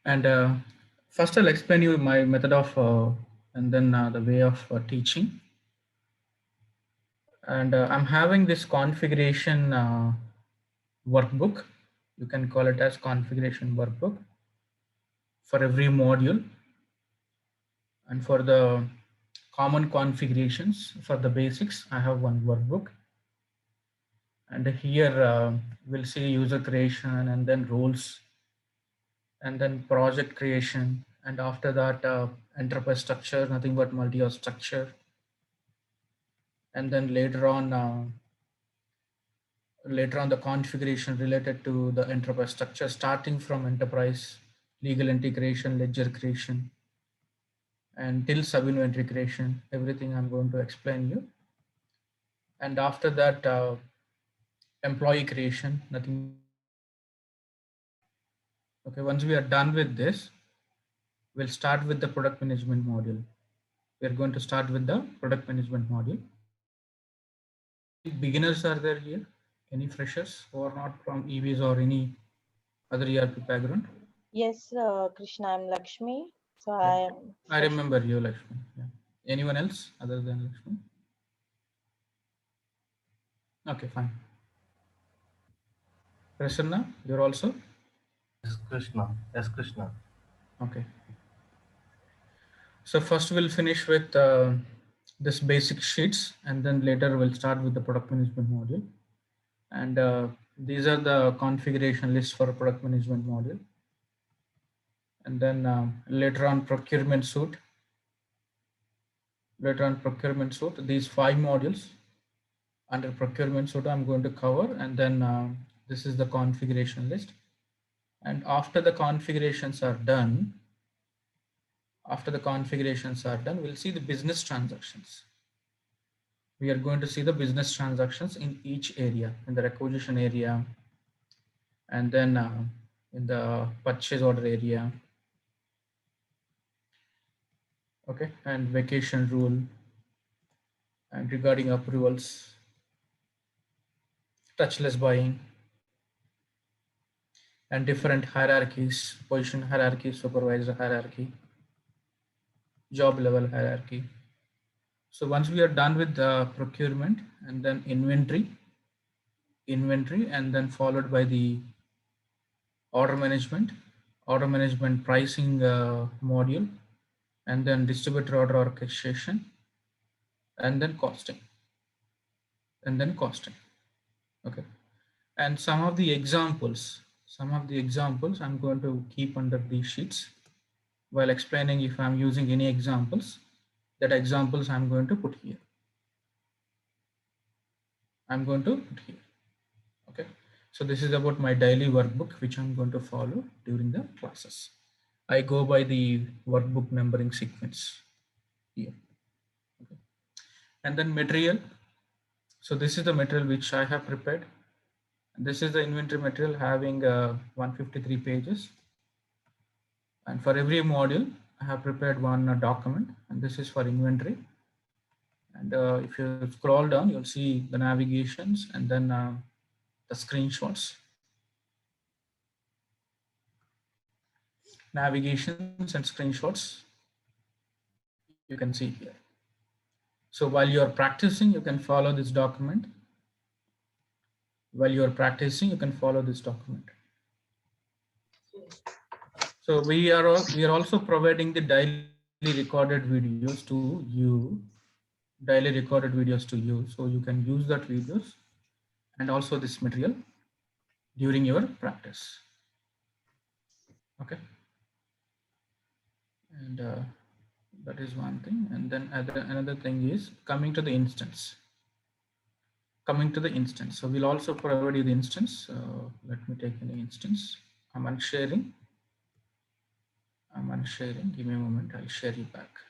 And first I'll explain you my method of and then the way of teaching. And I'm having this configuration workbook. You can call it as configuration workbook for every module. And for the common configurations for the basics, I have one workbook. And here we'll see user creation and then roles and then project creation. And after that, enterprise structure, nothing but multi-host structure. And then later on the configuration related to the enterprise structure, starting from enterprise, legal integration, ledger creation, and till sub-inventory creation, everything I'm going to explain you. And after that, employee creation, nothing but employee onboarding. Okay, once we are done with this, we'll start with the product management module. We're going to start with the product management module. So any beginners are there here? Any freshers who are not from EVs or any other ERP background? Yes, Krishna, I'm Lakshmi. So Yeah. I am I fresh. remember you, Lakshmi. Yeah. Anyone else other than Lakshmi? Okay, fine. Prasanna, you're also? Yes, Krishna. Yes, Krishna. Okay. So first we'll finish with this basic sheets and then later we'll start with the product management module. And these are the configuration lists for product management module. And then later on procurement suite. Later on procurement suite, these 5 modules under procurement suite I'm going to cover. And then this is the configuration list. And after the configurations are done, we'll see the business transactions. We are going to see the business transactions in each area, in the requisition area, and then in the purchase order area. Okay, and vacation rule, and regarding approvals, touchless buying, and different hierarchies, position hierarchy, supervisor hierarchy, job level hierarchy. So once we are done with the procurement and then inventory, and then followed by the order management pricing module, and then distributor order orchestration, and then costing, Okay. And some of the examples I'm going to keep under these sheets while explaining. If I'm using any examples, that examples I'm going to put here. Okay. So this is about my daily workbook, which I'm going to follow during the classes. I go by the workbook numbering sequence here. Okay. And then material. So this is the material which I have prepared. This is the inventory material having 153 pages. And for every module, I have prepared one document, and this is for inventory. And if you scroll down, you'll see the navigations and then the screenshots. Navigations and screenshots you can see here. So while you're practicing, you can follow this document. So we are also providing the daily recorded videos to you, so you can use that videos and also this material during your practice. Okay. And that is one thing. And then another thing is coming to the instance. So we'll also provide you the instance. Let me take an instance. I'm unsharing. Give me a moment. I'll share you back.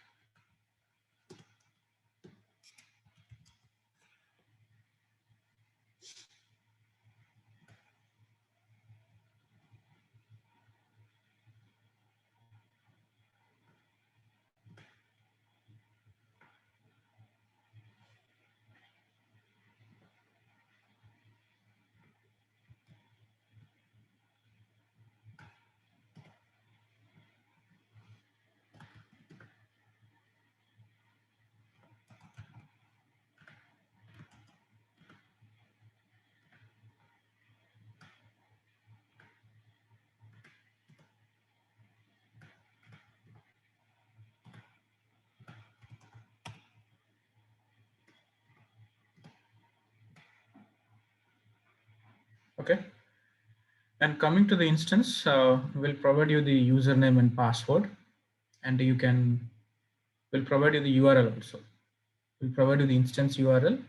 Okay. And coming to the instance, we'll provide you the username and password, and we'll provide you the URL also. We'll provide you the instance URL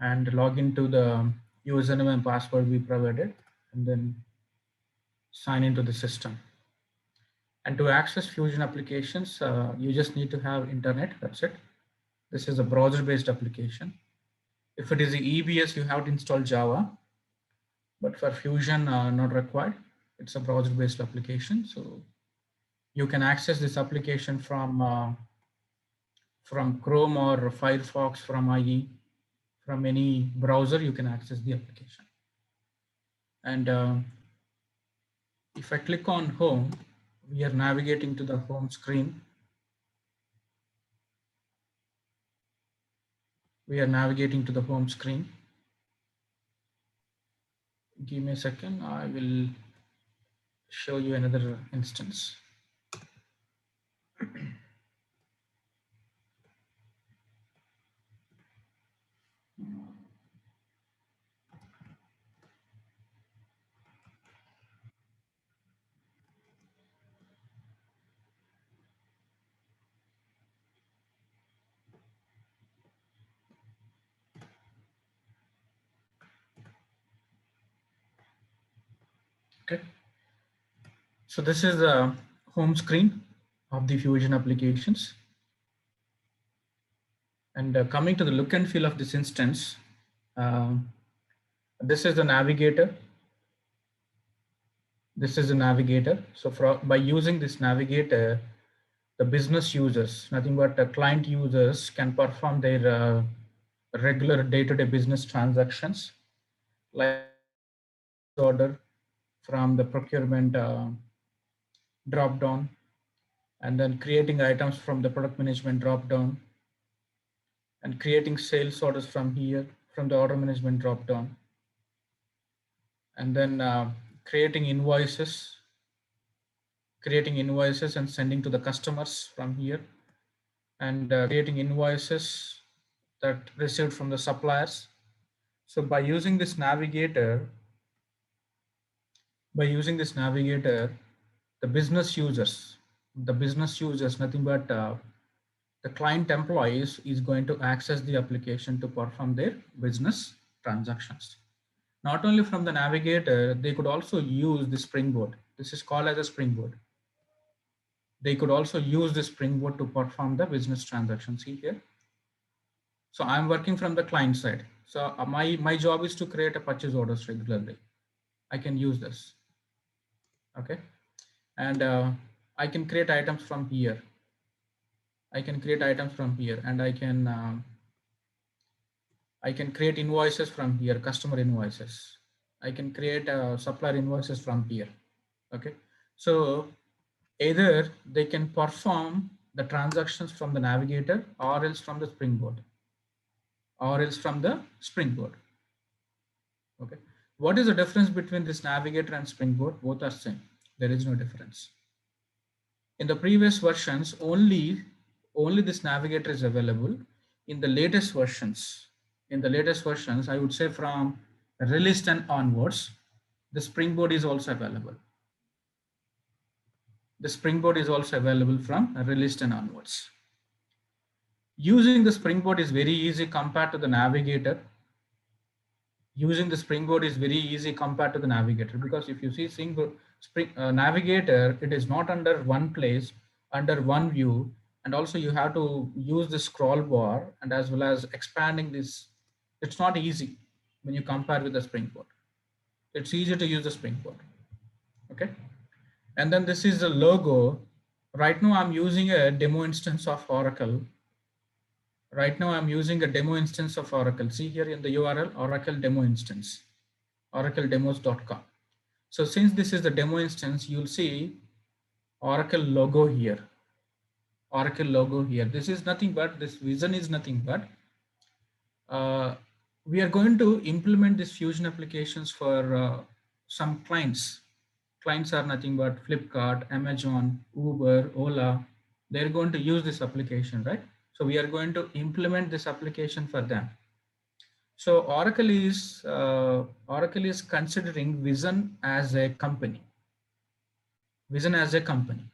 and log into the username and password we provided, and then sign into the system. And to access Fusion applications, you just need to have internet. That's it. This is a browser-based application. If it is the EBS, you have to install Java, but for Fusion, not required. It's a browser-based application, so you can access this application from Chrome or Firefox, from IE, from any browser. You can access the application. And if I click on Home, we are navigating to the home screen. We are navigating to the home screen. Give me a second. I will show you another instance. Okay. So this is the home screen of the Fusion applications. And coming to the look and feel of this instance, this is the navigator. This is the navigator. So by using this navigator, the business users, nothing but client users, can perform their regular day-to-day business transactions, like order from the procurement drop down, and then creating items from the product management drop down, and creating sales orders from here, from the order management drop down, and then creating invoices and sending to the customers from here, and creating invoices that received from the suppliers. So by using this navigator, the business users, nothing but the client employees is going to access the application to perform their business transactions. Not only from the navigator, they could also use the springboard. This is called as a springboard. They could also use the springboard to perform the business transaction. See here. So I'm working from the client side. So my job is to create a purchase orders regularly. I can use this. Okay. And I can create items from here. And I can create invoices from here, customer invoices. I can create supplier invoices from here. Okay. So either they can perform the transactions from the navigator, or else from the springboard. Okay. What is the difference between this navigator and springboard? Both are same. There is no difference. In the previous versions, only this navigator is available. In the latest versions, I would say from release 10 onwards, the springboard is also available. From release 10 onwards. Using the springboard is very easy compared to the navigator. Because if you see navigator, it is not under one place, under one view, and also you have to use the scroll bar, and as well as expanding this. It's not easy when you compare with the springboard. It's easier to use the springboard. Okay. And then this is the logo. Right now I'm using a demo instance of Oracle. See here in the URL, Oracle demo instance, oracledemos.com. So since this is the demo instance, you'll see Oracle logo here. This vision is nothing but we are going to implement this Fusion applications for some clients. Clients are nothing but Flipkart, Amazon, Uber, Ola. They're going to use this application, right? So we are going to implement this application for them. So Oracle is considering Vision as a company. Vision as a company.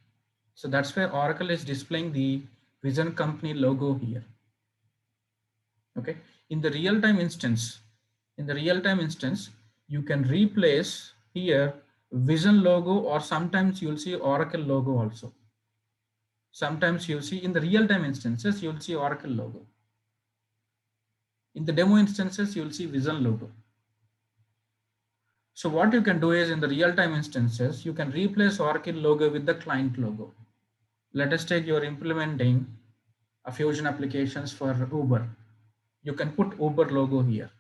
So that's why Oracle is displaying the Vision company logo here. Okay. In the real-time instance, you can replace here Vision logo, or sometimes you'll see Oracle logo also. Sometimes you'll see in the real-time instances, you'll see Oracle logo. In the demo instances, you'll see Vision logo. So what you can do is in the real-time instances, you can replace Oracle logo with the client logo. Let us take you're implementing a Fusion applications for Uber. You can put Uber logo here.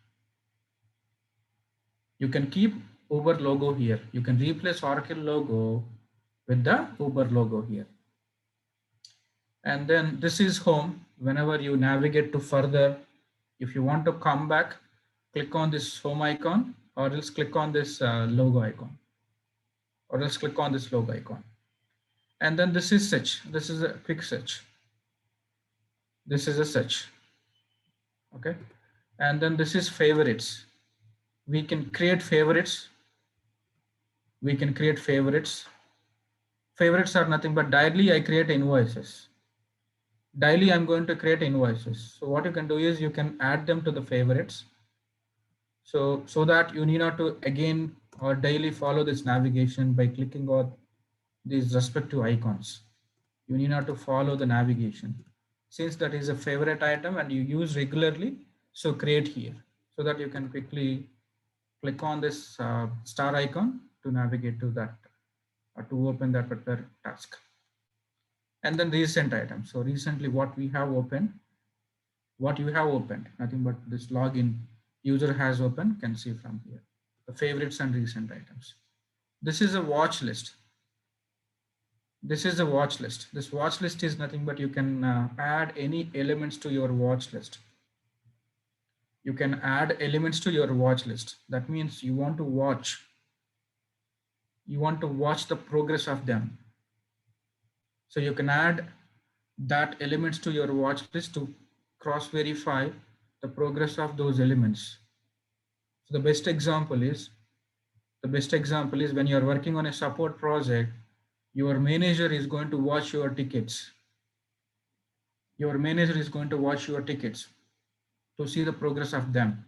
You can keep Uber logo here. You can replace Oracle logo with the Uber logo here. And then this is home. Whenever you navigate to further, if you want to come back, click on this home icon, or else click on this logo icon, or else click on this logo icon. And then this is search. This is a quick search. This is a search. Okay. And then this is favorites. We can create favorites. We can create favorites. Favorites are nothing but daily I create invoices. Daily I'm going to create invoices. So what you can do is you can add them to the favorites. So that you need not to again or daily follow this navigation by clicking on these respective icons. You need not to follow the navigation. Since that is a favorite item and you use regularly, so create here so that you can quickly click on this star icon to navigate to that or to open that particular task. And then recent items. So recently what we have opened, what you have opened, nothing but this login user has opened, can see from here, the favorites and recent items. This is a watch list. This is a watch list. This watch list is nothing but you can add any elements to your watch list. You can add elements to your watch list. That means you want to watch the progress of them. So you can add that elements to your watch list to cross verify the progress of those elements. So the best example is when you are working on a support project, your manager is going to watch your tickets. Your manager is going to watch your tickets to see the progress of them.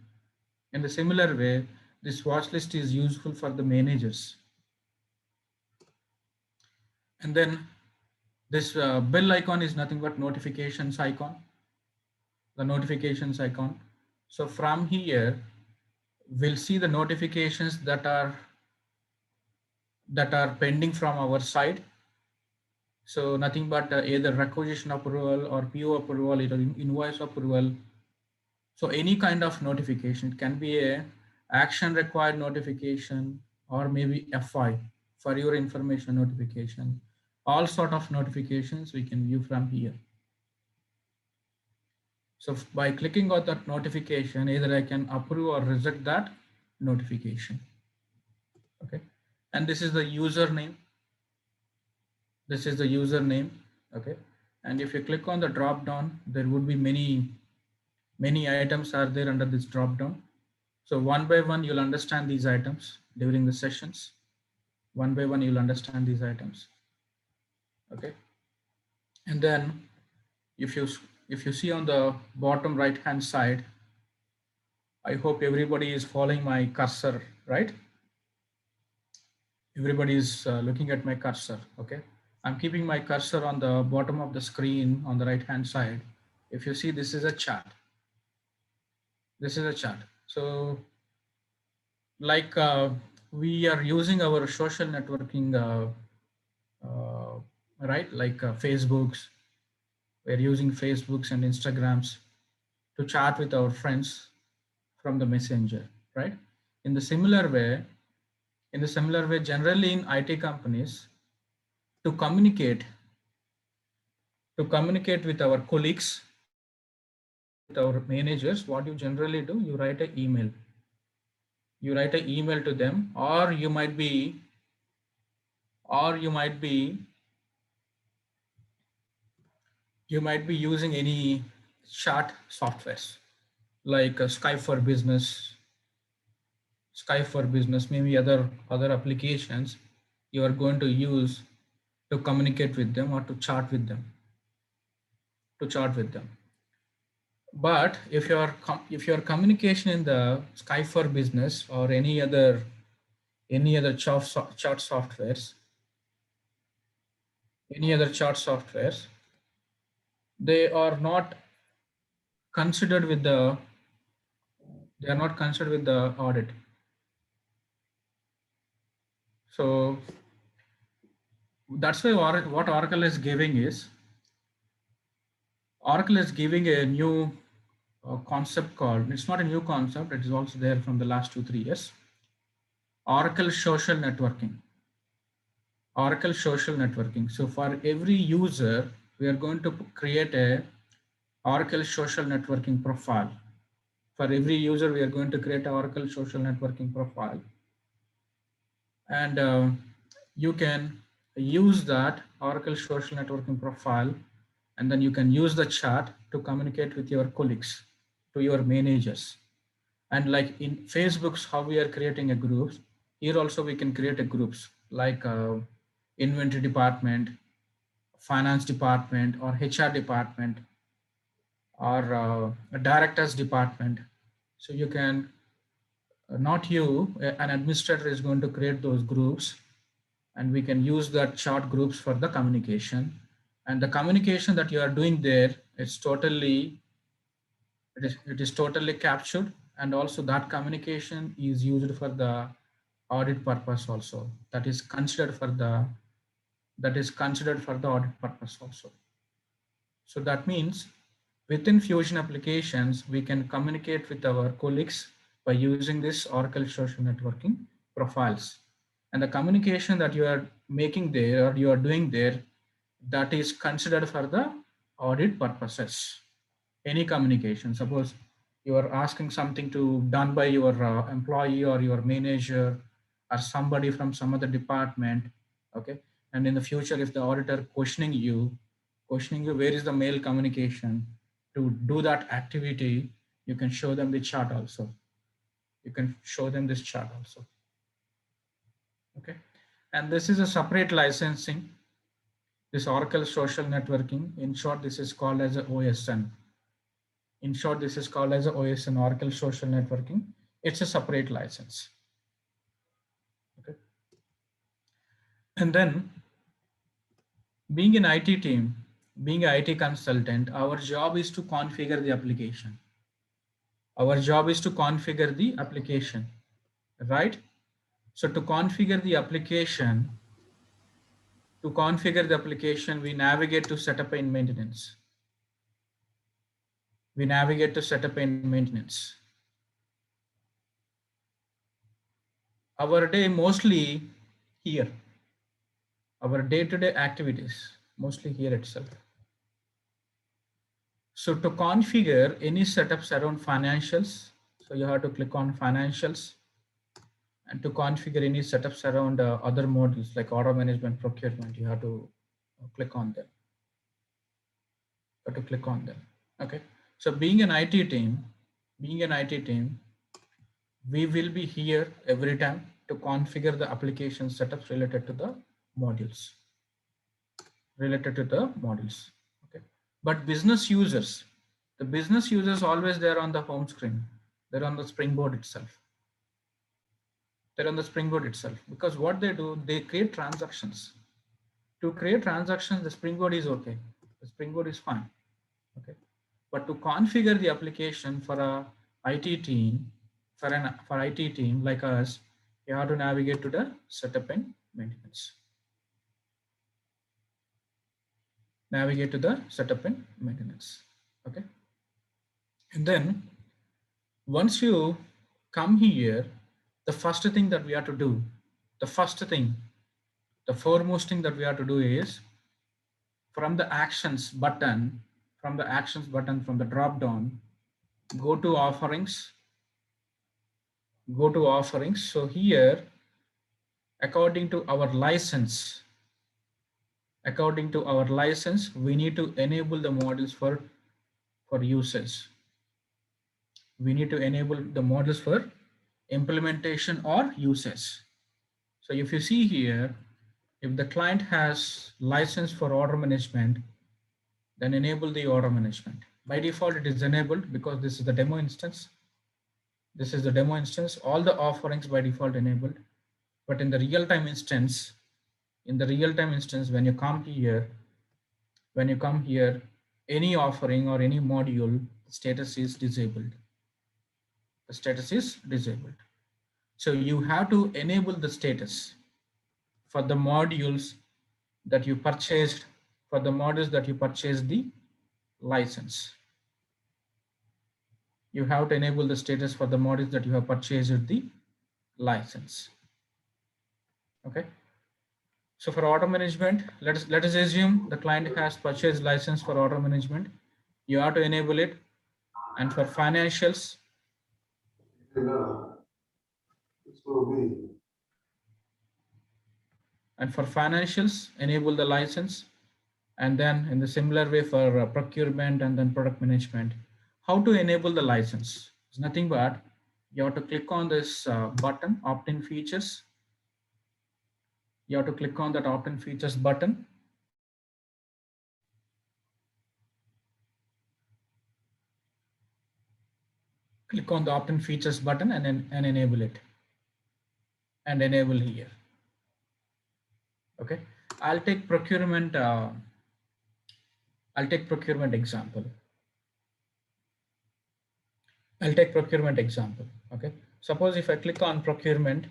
In the similar way, this watch list is useful for the managers. And then this bell icon is nothing but notifications icon. The notifications icon. So from here, we'll see the notifications that are pending from our side. So nothing but either requisition approval or PO approval, either invoice approval. So any kind of notification, it can be a action required notification or maybe FI, for your information notification. All sort of notifications we can view from here. So by clicking on that notification, either I can approve or reject that notification. Okay. And this is the username. This is the username. Okay. And if you click on the drop down, there would be many items are there under this drop down. So one by one, you'll understand these items during the sessions. One by one, you'll understand these items. Okay. And then if you see on the bottom right hand side, I hope everybody is following my cursor, right? Everybody is looking at my cursor. Okay. I'm keeping my cursor on the bottom of the screen on the right hand side. If you see, this is a chart. This is a chart. So like we are using our social networking, right? Like Facebooks, we're using Facebooks and Instagrams to chat with our friends from the messenger, right? In the similar way, generally in IT companies, to communicate with our colleagues, with our managers, what you generally do, you write an email. You write an email to them, or you might be using any chat softwares. like Sky for Business, maybe other applications you are going to use to communicate with them or to chat with them. But if your communication in the Sky for Business or any other chat softwares, they are not considered with the they are not considered with the audit. So that's why what Oracle is giving a new concept called, it's not a new concept, it is also there from the last 2 3 years, Oracle social networking. Oracle social networking. So for every user, we are going to create a Oracle social networking profile. For every user, we are going to create an Oracle social networking profile. And you can use that Oracle social networking profile, and then you can use the chat to communicate with your colleagues, to your managers. And like in Facebook's, how we are creating a groups, here also we can create a groups like inventory department, finance department, or HR department, or a directors department. So you can, not you, an administrator is going to create those groups, and we can use that chat groups for the communication. And the communication that you are doing there, it is totally captured, and also that communication is used for the audit purpose also. That is considered for the audit purpose also. So that means within Fusion applications, we can communicate with our colleagues by using this Oracle social networking profiles. And the communication that you are making there or you are doing there, that is considered for the audit purposes. Any communication, suppose you are asking something to done by your employee or your manager or somebody from some other department, okay? And in the future, if the auditor questioning you where is the mail communication to do that activity, you can show them the chart also. You can show them this chart also, okay? And this is a separate licensing, this Oracle social networking. In short, this is called as a OSN. In short, this is called as a OSN, Oracle Social Networking. It's a separate license. Okay. And then being an IT team, being an IT consultant, our job is to configure the application. Our job is to configure the application, right? So to configure the application, we navigate to setup and maintenance. We navigate to setup and maintenance. Our day mostly here. Our day-to-day activities, mostly here itself. So to configure any setups around financials, so you have to click on financials, and to configure any setups around other modules like order management, procurement, you have to click on them. Okay. So being an IT team, we will be here every time to configure the application setups related to the modules. Okay. But the business users always there on the home screen. They're on the springboard itself. Because what they do, they create transactions. To create transactions, the springboard is okay. The springboard is fine. Okay. But to configure the application for a IT team, for IT team like us, you have to navigate to the setup and maintenance. Okay. And then once you come here, the first thing that we have to do, the foremost thing that we have to do is from the actions button, from the drop down, go to offerings. So here, according to our license, we need to enable the modules for usage. we need to enable the modules for implementation or usage. So if you see here, if the client has license for order management, then enable the order management. By default, it is enabled because this is the demo instance. This is the demo instance. All the offerings by default enabled. But in the real-time instance, when you come here, any offering or any module, the status is disabled. The status is disabled. So you have to enable the status for the modules that you purchased, the license. You have to enable the status for the modules that you have purchased the license. Okay. So for order management, let us assume the client has purchased license for order management. You have to enable it. And for financials, enable the license. And then in the similar way for procurement and then product management, how to enable the license? It's nothing but you have to click on this button, opt-in features. You have to click on that opt-in features button. Click on the opt-in features button and enable it. And enable here. Okay. I'll take procurement example. Okay. Suppose if I click on procurement,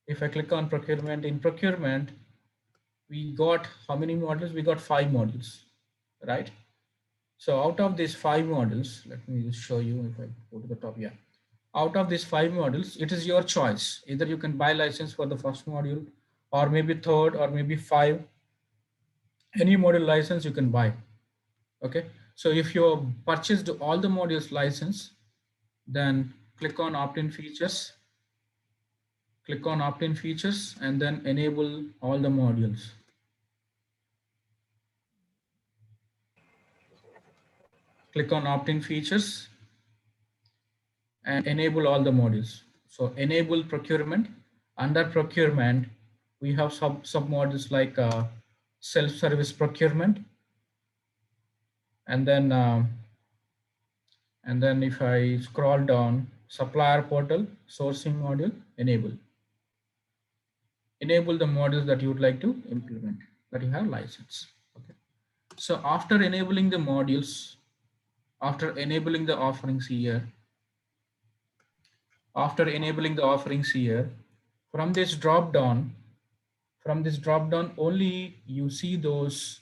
in procurement, we got how many modules? We got 5 modules, right? So out of these 5 modules, let me just show you if I go to the top. Yeah. Out of these 5 modules, it is your choice. Either you can buy license for the first module, or maybe third, or maybe 5. Any module license you can buy. Okay. So if you purchased all the modules license, then click on opt-in features. And then enable all the modules. Click on opt-in features and enable all the modules. So enable procurement. Under procurement, we have sub modules like self-service procurement. And then if I scroll down, supplier portal, sourcing module, enable the modules that you would like to implement, that you have license. Okay. So after enabling the modules, after enabling the offerings here, from this drop down, only you see those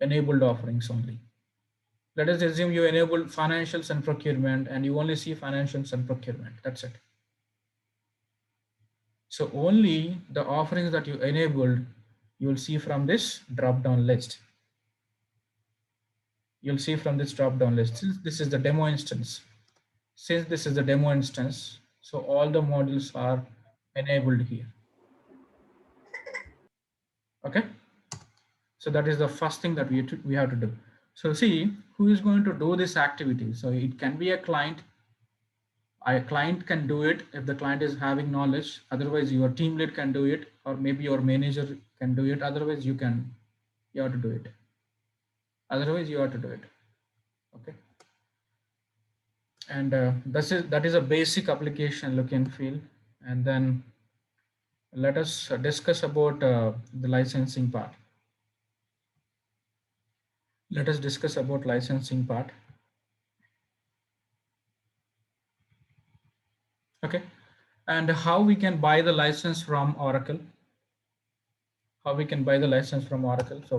enabled offerings only. Let us assume you enabled financials and procurement, and you only see financials and procurement. That's it. So only the offerings that you enabled, you will see from this drop down list. Since this is the demo instance. So all the modules are enabled here. Okay. So that is the first thing that we have to do. So see who is going to do this activity. So it can be a client. A client can do it if the client is having knowledge. Otherwise, your team lead can do it, or maybe your manager can do it. Otherwise, you have to do it. Okay. And that is a basic application look and feel. And then let us discuss about the licensing part. Okay. And how we can buy the license from Oracle. So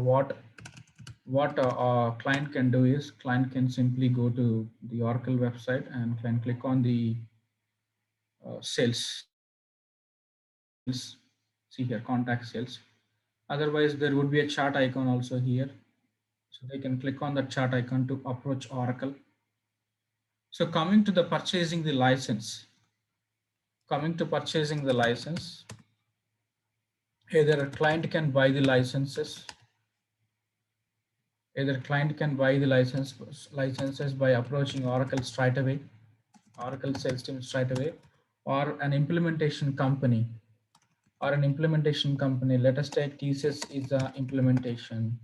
what a client can do is client can simply go to the Oracle website and can click on the sales. See here, contact sales. Otherwise, there would be a chat icon also here. So they can click on the chat icon to approach Oracle. So coming to purchasing the license, either a client can buy the licenses, Either client can buy the licenses by approaching Oracle straight away, Oracle sales team straight away, or an implementation company, Let us take TCS is a implementation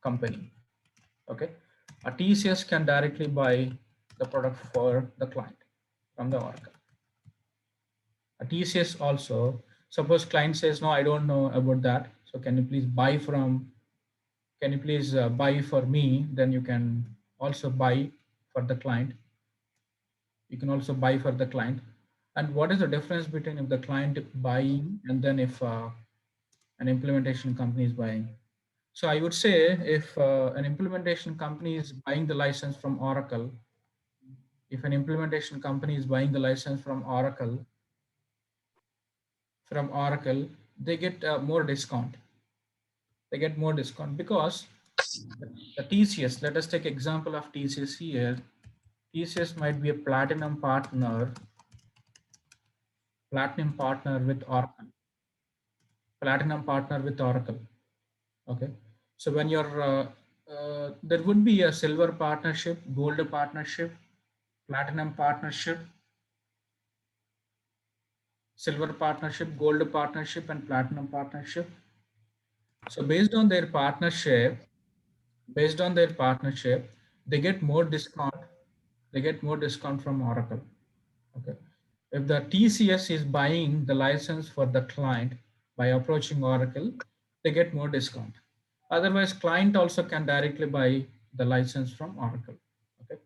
company. Okay, a TCS can directly buy the product for the client from the Oracle. A TCS also, suppose client says, no, I don't know about that. So can you please buy for me? Then you can also buy for the client. You can also buy for the client. And what is the difference between if the client buying and then if an implementation company is buying? So I would say if an implementation company is buying the license from Oracle, if an implementation company is buying the license from Oracle, they get more discount. They get more discount because the TCS, let us take example of TCS here. TCS might be a platinum partner with Oracle, platinum partner with Oracle. Okay. So when there would be a silver partnership, gold partnership, platinum partnership, silver partnership, gold partnership, and platinum partnership. So based on their partnership, they get more discount. They get more discount from Oracle. Okay. If the TCS is buying the license for the client by approaching Oracle, they get more discount. Otherwise, client also can directly buy the license from Oracle. Okay.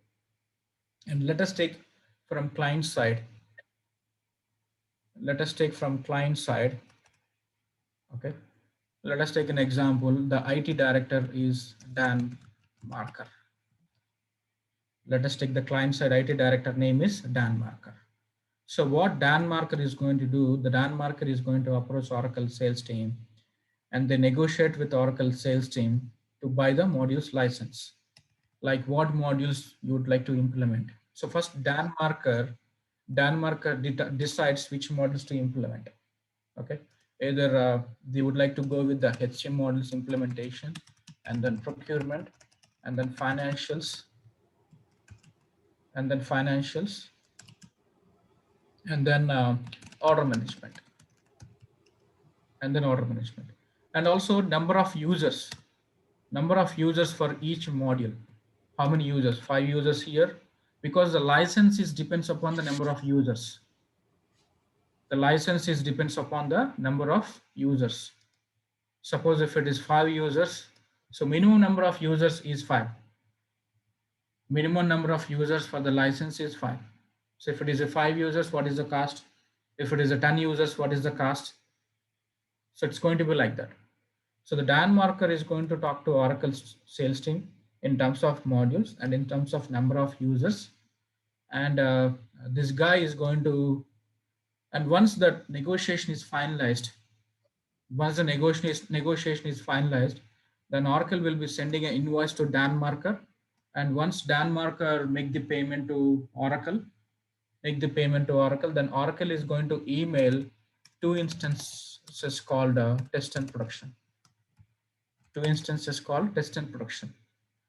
And let us take from client side. Let us take from client side. Okay. Let us take an example. The IT director is Dan Marker. Let us take the client side IT director name is Dan Marker. So what Dan Marker is going to do, the Dan Marker is going to approach Oracle sales team and they negotiate with Oracle sales team to buy the modules license. Like what modules you would like to implement. So first Dan Marker decides which modules to implement. Okay. Either they would like to go with the HCM models implementation and then procurement and then financials and then financials and then order management and then order management and also number of users for each module. How many users? 5 users here, because the license is depends upon the number of users. The license is depends upon the number of users. Suppose if it is 5 users, so minimum number of users is 5. Minimum number of users for the license is 5. So if it is a 5 users, what is the cost? If it is a 10 users, what is the cost? So it's going to be like that. So the Dan Marker is going to talk to Oracle's sales team in terms of modules and in terms of number of users. And this guy is going to, and once the negotiation is finalized, then Oracle will be sending an invoice to Dan Marker. And once Dan Marker make the payment to Oracle, then Oracle is going to email 2 instances called test and production. 2 instances called test and production.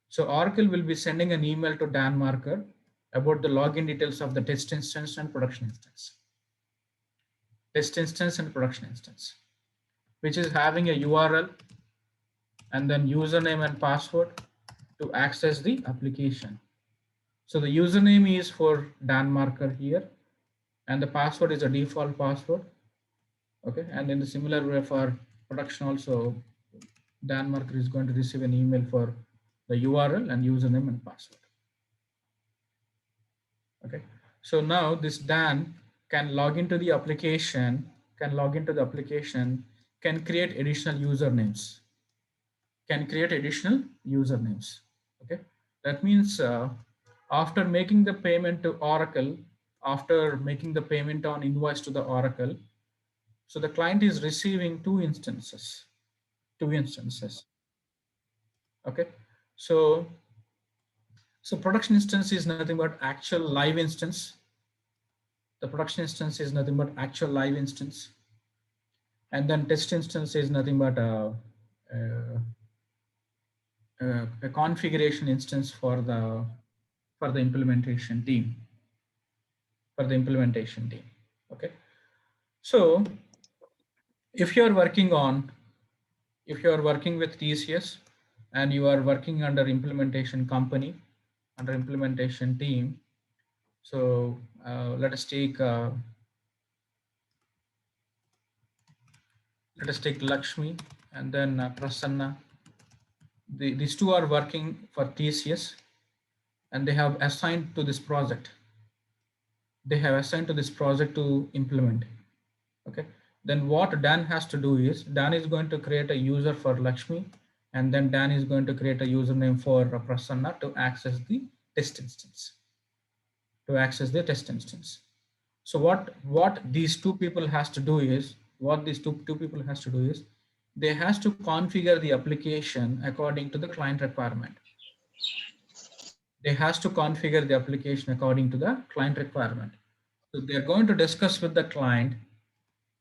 So Oracle will be sending an email to Dan Marker about the login details of the test instance and production instance. Test instance and production instance, which is having a URL and then username and password to access the application. So the username is for Dan Marker here, and the password is a default password. Okay, and in the similar way for production also, Dan Marker is going to receive an email for the URL and username and password. Okay, so now this Dan can log into the application, can create additional usernames, Okay, that means after making the payment to Oracle, after making the payment on invoice to the Oracle, so the client is receiving 2 instances. Okay, so production instance is nothing but actual live instance. The production instance is nothing but actual live instance, and then test instance is nothing but a configuration instance for the implementation team. Okay. So if you're working on, if you're working with TCS and you are working under implementation company, under implementation team, so let us take Lakshmi and then Prasanna. These two are working for TCS and they have assigned to this project. They have assigned to this project to implement. Okay. Then what Dan has to do is Dan is going to create a user for Lakshmi, and then Dan is going to create a username for Prasanna to access the test instance. So what these two people has to do is they has to configure the application according to the client requirement. They has to configure the application according to the client requirement. So they're going to discuss with the client.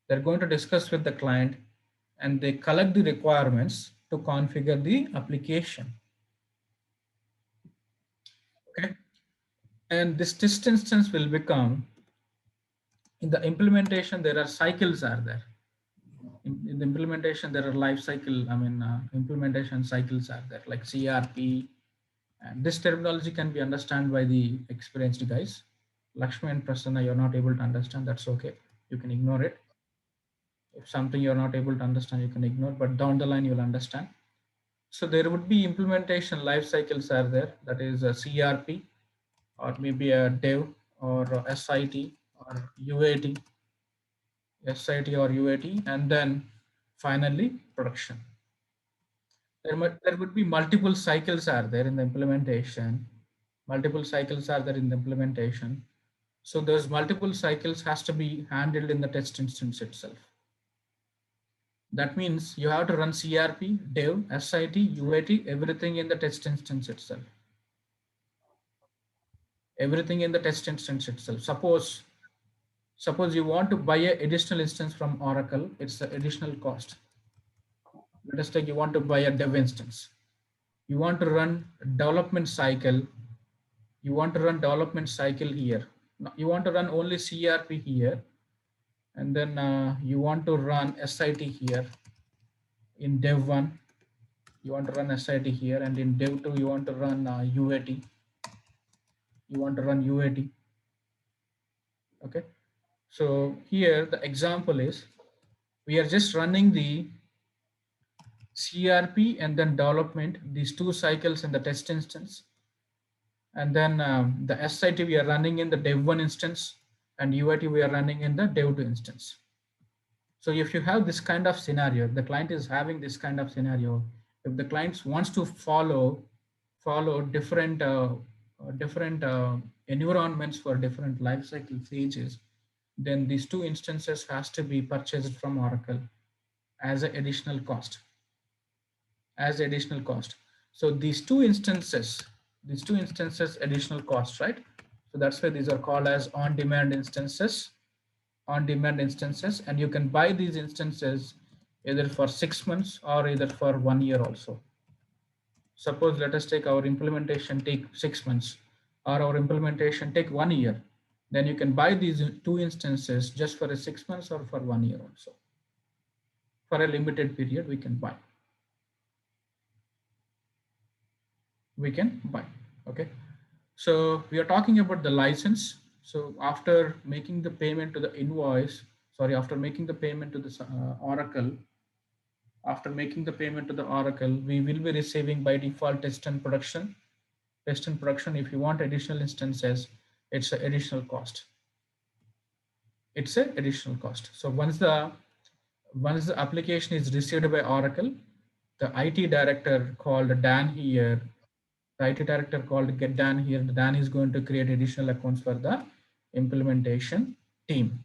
They're going to discuss with the client, and they collect the requirements to configure the application. Okay, and this test instance will become, in the implementation there are cycles are there. In the implementation there are life cycle, implementation cycles are there, like CRP, and this terminology can be understood by the experienced guys. Lakshmi and Prasanna, you're not able to understand, that's okay, you can ignore it. If something you're not able to understand, you can ignore, but down the line you'll understand. So there would be implementation life cycles are there, that is a CRP or maybe a dev or a SIT or UAT, and then finally production. There would be multiple cycles are there in the implementation. So those multiple cycles has to be handled in the test instance itself. That means you have to run CRP, dev, SIT, UAT, everything in the test instance itself. Suppose you want to buy an additional instance from Oracle, it's the additional cost. Let us take, you want to buy a dev instance. You want to run development cycle. Here. You want to run only CRP here, and then you want to run SIT here in Dev1. You want to run SIT here, and in Dev2 you want to run UAT. Okay. So here the example is, we are just running the CRP and then development, these two cycles in the test instance. And then the SIT we are running in the Dev1 instance, and UAT we are running in the Dev2 instance. So if you have this kind of scenario, the client is having this kind of scenario, if the client wants to follow different environments for different life cycle stages, then these two instances has to be purchased from Oracle as an additional cost. So these two instances additional cost, right? So that's why these are called as on-demand instances, and you can buy these instances either for 6 months or either for 1 year also. Suppose let us take our implementation take 6 months or our implementation take 1 year, then you can buy these two instances just for a 6 months or for 1 year also. For a limited period we can buy. Okay. So we are talking about the license. So after making the payment to the after making the payment to the Oracle, we will be receiving by default test and production. If you want additional instances, it's an additional cost. So once the application is received by Oracle, the IT director called Dan here, Dan is going to create additional accounts for the implementation team.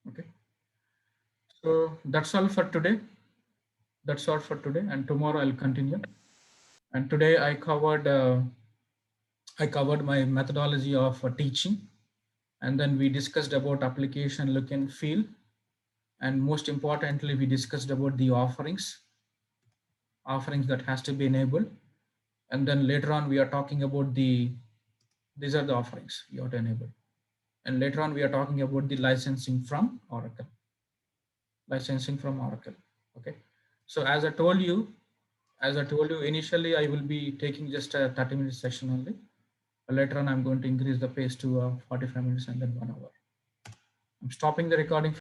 Okay. So that's all for today. And tomorrow I'll continue. And today I covered my methodology of teaching, and then we discussed about application look and feel, and most importantly we discussed about the offerings. offerings that has to be enabled. And then later on, we are talking about these are the offerings you have to enable. And later on, we are talking about the licensing from Oracle. Licensing from Oracle. Okay. So as I told you initially, I will be taking just a 30-minute session only. Later on, I'm going to increase the pace to 45 minutes and then 1 hour. I'm stopping the recording.